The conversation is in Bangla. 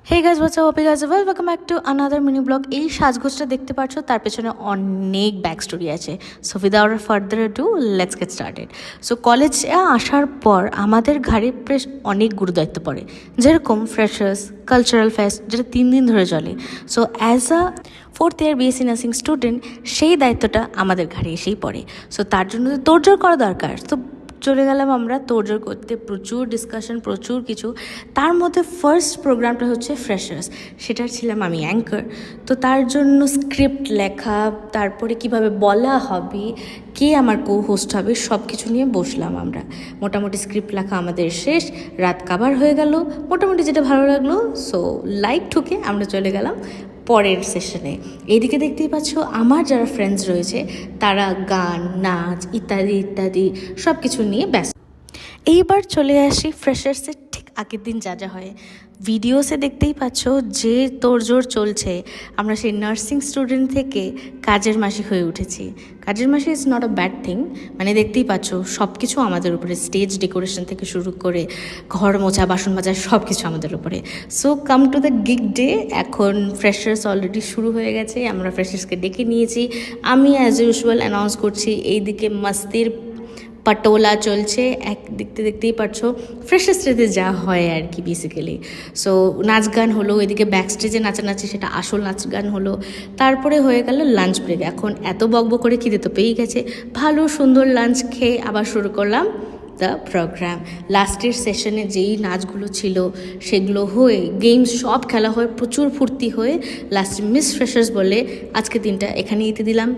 Hey guys what's up guys welcome back to another mini blog. এই সাজগোজটা দেখতে পাচ্ছ, তার পেছনে অনেক ব্যাক স্টোরি আছে। So without further do let's get started. So কলেজে আসার পর আমাদের ঘাড়ে বেশ অনেক গুরুদায়িত্ব পড়ে, যেরকম ফ্রেশার্স, কালচারাল ফেস্ট, যেটা 3 দিন ধরে চলে। So as a fourth year BSc nursing student সেই দায়িত্বটা আমাদের ঘাড়ে এসেই পড়ে। সো তার জন্য তো তোড়জোড় করা দরকার। তো চলে গেলাম আমরা তোড়জোড় করতে, প্রচুর ডিসকাশন, প্রচুর কিছু। তার মধ্যে ফার্স্ট প্রোগ্রামটা হচ্ছে ফ্রেশার্স, সেটার ছিলাম আমি অ্যাঙ্কার। তো তার জন্য স্ক্রিপ্ট লেখা, তারপরে কিভাবে বলা হবে, কে আমার কো হোস্ট হবে, সব কিছু নিয়ে বসলাম আমরা। মোটামুটি স্ক্রিপ্ট লেখা আমাদের শেষ, রাত কাবার হয়ে গেল। মোটামুটি যেটা ভালো লাগলো, সো লাইট ঠুকে আমরা চলে গেলাম পরের সেশনে। এইদিকে দেখতেই পাচ্ছ আমার যারা ফ্রেন্ডস রয়েছে তারা গান, নাচ ইত্যাদি ইত্যাদি সব কিছু নিয়ে ব্যস্ত। এইবার চলে আসি ফ্রেশার্সের ঠিক আগের দিন যা যা হয়। ভিডিওসে দেখতেই পাচ্ছ যে তোড়জোড় চলছে। আমরা সেই নার্সিং স্টুডেন্ট থেকে কাজের মাসি হয়ে উঠেছি। কাজের মাসি is not a bad thing, মানে দেখতেই পাচ্ছ সব কিছু আমাদের উপরে, স্টেজ ডেকোরেশন থেকে শুরু করে ঘর মোছা, বাসন মাজা, সব কিছু আমাদের উপরে। So come to the gig day. এখন ফ্রেশার্স অলরেডি শুরু হয়ে গেছে, আমরা ফ্রেশার্সকে ডেকে নিয়েছি। আমি অ্যাজ ইউজুয়াল অ্যানাউন্স করছি, এইদিকে মাস্তির পাটোলা চলছে, দেখতেই পারছো ফ্রেশার্সটাতে যা হয় আর কি বেসিক্যালি। সো নাচ গান হলো, এদিকে ব্যাক স্টেজে নাচানাচি, সেটা আসল নাচ গান হলো। তারপরে হয়ে গেল লাঞ্চ ব্রেক। এখন এত বকবক করে খিদে তো পেয়েই গেছে, ভালো সুন্দর লাঞ্চ খেয়ে আবার শুরু করলাম দ্য প্রোগ্রাম। লাস্টের সেশনে যেই নাচগুলো ছিল সেগুলো হয়ে, গেমস সব খেলা হয়ে, প্রচুর ফুর্তি হয়ে লাস্টে মিস ফ্রেশার্স বলে আজকে দিনটা এখানেই দিতে দিলাম।